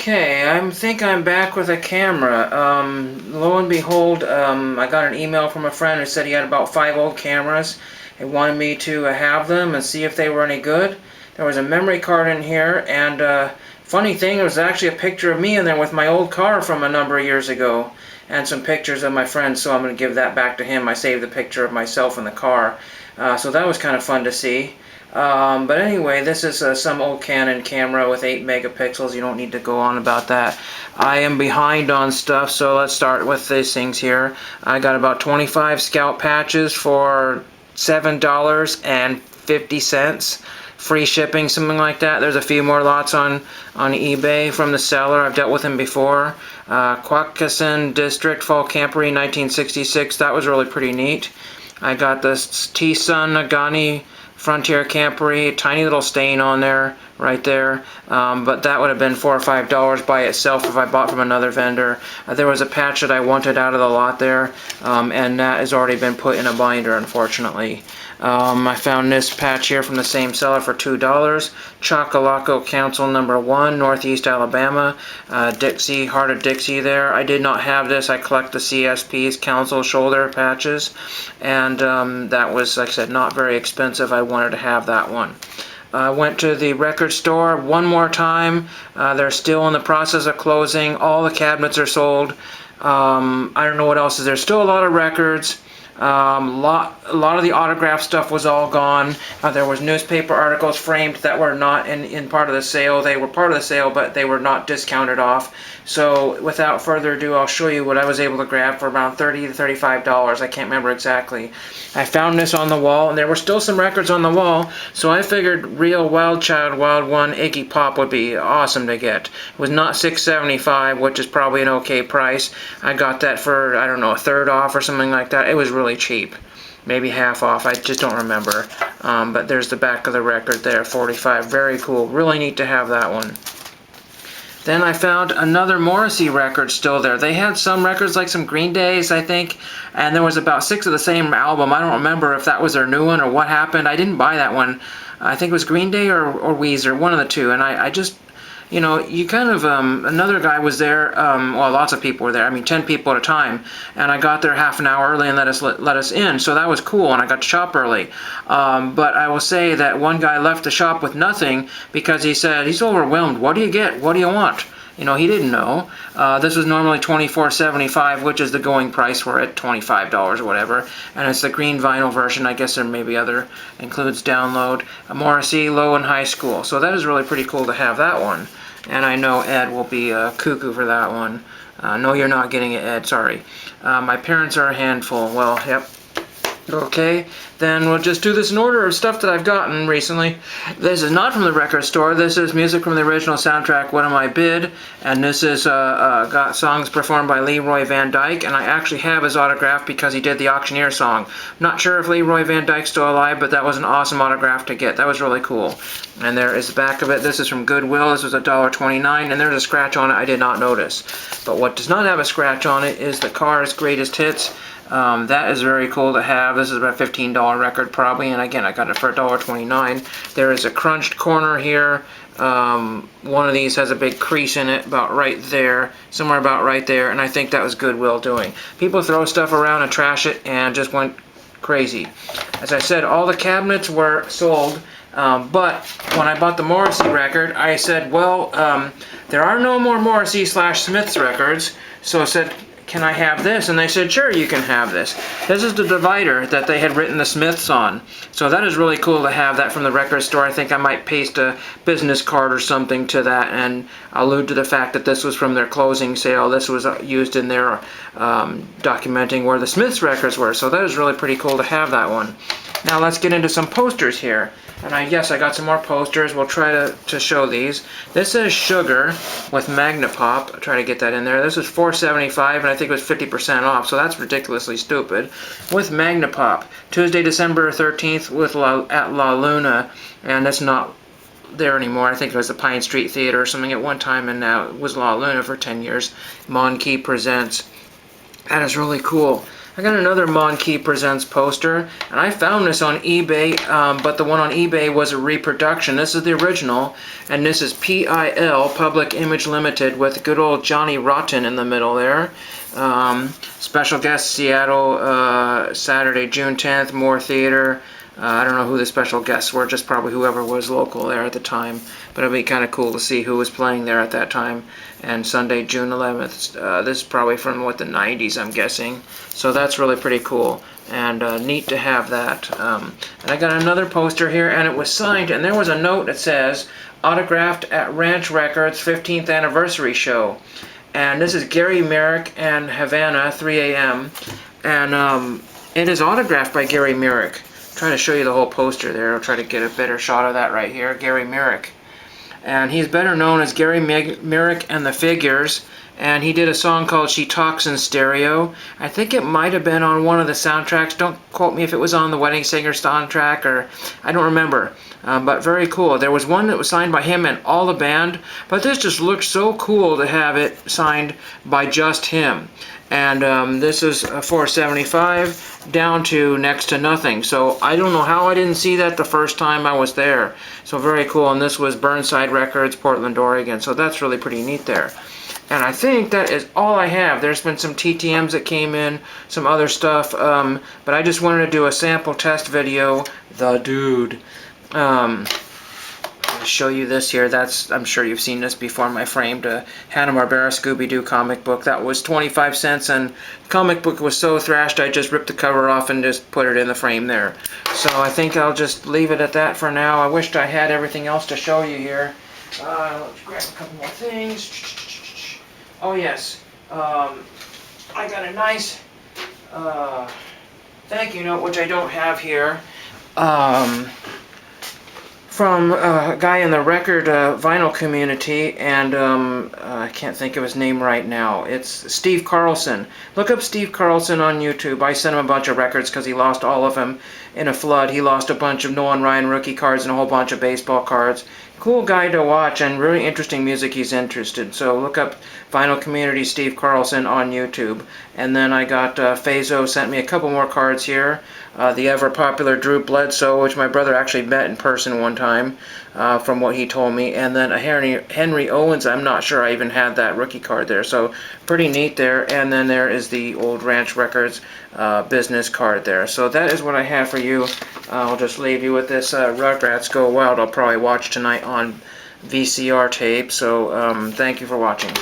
Okay, I think I'm back with a camera. Lo and behold, I got an email from a friend who said he had about 5 old cameras. He wanted me to have them and see if they were any good. There was a memory card in here, and funny thing, there was actually a picture of me in there with my old car from a number of years ago, and some pictures of my friends, so I'm going to give that back to him. I saved the picture of myself in the car, so that was kind of fun to see. But anyway, this is some old Canon camera with 8 megapixels. You don't need to go on about that. I am behind on stuff, so let's start with these things here. I got about 25 scalp patches for $7.50. Free shipping, something like that. There's a few more lots on eBay from the seller. I've dealt with him before. Quackasson District Fall Campery 1966. That was really pretty neat. I got this T-Sun Nagani Frontier Campery, tiny little stain on there, right there, but that would have been $4 or $5 by itself if I bought from another vendor. There was a patch that I wanted out of the lot there, and that has already been put in a binder, unfortunately. I found this patch here from the same seller for $2. Chocolaco Council number 1, Northeast Alabama. Dixie, Heart of Dixie there. I did not have this. I collect the CSP's Council shoulder patches, and that was, like I said, not very expensive. I wanted to have that one. I went to the record store one more time. They're still in the process of closing. All the cabinets are sold. I don't know what else is there. Still a lot of records. A lot of the autograph stuff was all gone. There was newspaper articles framed that were not in part of the sale. They were part of the sale, but they were not discounted off. So without further ado, I'll show you what I was able to grab for around $30 to $35. I can't remember exactly. I found this on the wall, and there were still some records on the wall, so I figured real Wild Child Wild One Iggy Pop would be awesome to get. It was not $6.75, which is probably an okay price. I got that for, I don't know, a third off or something like that. It was really cheap. Maybe half off, I just don't remember. But there's the back of the record there, 45. Very cool. Really neat to have that one. Then I found another Morrissey record still there. They had some records, like some Green Days, I think, and there was about 6 of the same album. I don't remember if that was their new one or what happened. I didn't buy that one. I think it was Green Day or Weezer, one of the two, and I just, you know, you kind of, another guy was there, well, lots of people were there, I mean 10 people at a time, and I got there half an hour early and let us in, so that was cool, and I got to shop early. But I will say that one guy left the shop with nothing because he said, he's overwhelmed, what do you get, what do you want? You know, he didn't know. This was normally $24.75, which is the going price for it, $25 or whatever. And it's the green vinyl version. I guess there may be other, includes download. Morrissey, Low and High School. So that is really pretty cool to have that one. And I know Ed will be cuckoo for that one. No, you're not getting it, Ed, sorry. My parents are a handful. Well, yep. Okay, then we'll just do this in order of stuff that I've gotten recently. This is not from the record store. This is music from the original soundtrack, What Am I Bid? And this is got songs performed by Leroy Van Dyke, and I actually have his autograph because he did the Auctioneer song. Not sure if Leroy Van Dyke's still alive, but that was an awesome autograph to get. That was really cool. And there is the back of it. This is from Goodwill. This was $1.29, and there's a scratch on it I did not notice. But what does not have a scratch on it is the Cars Greatest Hits. That is very cool to have. This is about a $15 record probably, and again I got it for $1.29. There is a crunched corner here. One of these has a big crease in it, about right there, somewhere about right there, and I think that was Goodwill doing. People throw stuff around and trash it and just went crazy. As I said, all the cabinets were sold, but when I bought the Morrissey record, I said, well, there are no more Morrissey / Smiths records, so I said, can I have this? And they said, sure, you can have this. This is the divider that they had written the Smiths on. So that is really cool to have that from the record store. I think I might paste a business card or something to that and allude to the fact that this was from their closing sale. This was used in their documenting where the Smiths records were. So that is really pretty cool to have that one. Now let's get into some posters here. And yes, I got some more posters. We'll try to show these. This is Sugar with Magnapop. I'll try to get that in there. This is $4.75, and I think it was 50% off, so that's ridiculously stupid. With Magnapop. Tuesday, December 13th with at La Luna, and it's not there anymore. I think it was the Pine Street Theater or something at one time, and now it was La Luna for 10 years. Monkey Presents. That is really cool. I got another Monkey Presents poster, and I found this on eBay, but the one on eBay was a reproduction. This is the original, and this is PIL, Public Image Limited, with good old Johnny Rotten in the middle there. Special guest, Seattle, Saturday, June 10th, Moore Theater. I don't know who the special guests were, just probably whoever was local there at the time. But it'd be kind of cool to see who was playing there at that time. And Sunday, June 11th. This is probably from, the 90s, I'm guessing. So that's really pretty cool. And neat to have that. And I got another poster here, and it was signed. And there was a note that says, autographed at Ranch Records 15th Anniversary Show. And this is Gary Merrick and Havana, 3 a.m. And it is autographed by Gary Merrick. Trying to show you the whole poster there. I'll try to get a better shot of that right here. Gary Merrick. And he's better known as Gary Merrick and the Figures. And he did a song called She Talks in Stereo. I think it might have been on one of the soundtracks. Don't quote me if it was on the Wedding Singer soundtrack, or I don't remember. But very cool. There was one that was signed by him and all the band. But this just looked so cool to have it signed by just him. And this is $4.75 down to next to nothing. So I don't know how I didn't see that the first time I was there. So very cool. And this was Burnside Records, Portland, Oregon. So that's really pretty neat there. And I think that is all I have. There's been some TTMs that came in, some other stuff. But I just wanted to do a sample test video. The Dude. I'll show you this here. I'm sure you've seen this before. My framed Hanna-Barbera Scooby-Doo comic book. That was 25 cents, and the comic book was so thrashed I just ripped the cover off and just put it in the frame there. So I think I'll just leave it at that for now. I wished I had everything else to show you here. Let's grab a couple more things. Oh yes, I got a nice thank you note, which I don't have here. From a guy in the record vinyl community, and I can't think of his name right now. It's Steve Carlson. Look up Steve Carlson on YouTube. I sent him a bunch of records because he lost all of them in a flood. He lost a bunch of Nolan Ryan rookie cards and a whole bunch of baseball cards. Cool guy to watch, and really interesting music he's interested. So look up Vinyl Community Steve Carlson on YouTube. And then I got Fazo sent me a couple more cards here. The ever popular Drew Bledsoe, which my brother actually met in person one time, from what he told me. And then a Henry Owens. I'm not sure I even had that rookie card there. So pretty neat there. And then there is the old Ranch Records business card there. So that is what I have for you. I'll just leave you with this Rugrats Go Wild. I'll probably watch tonight on VCR tape. So thank you for watching.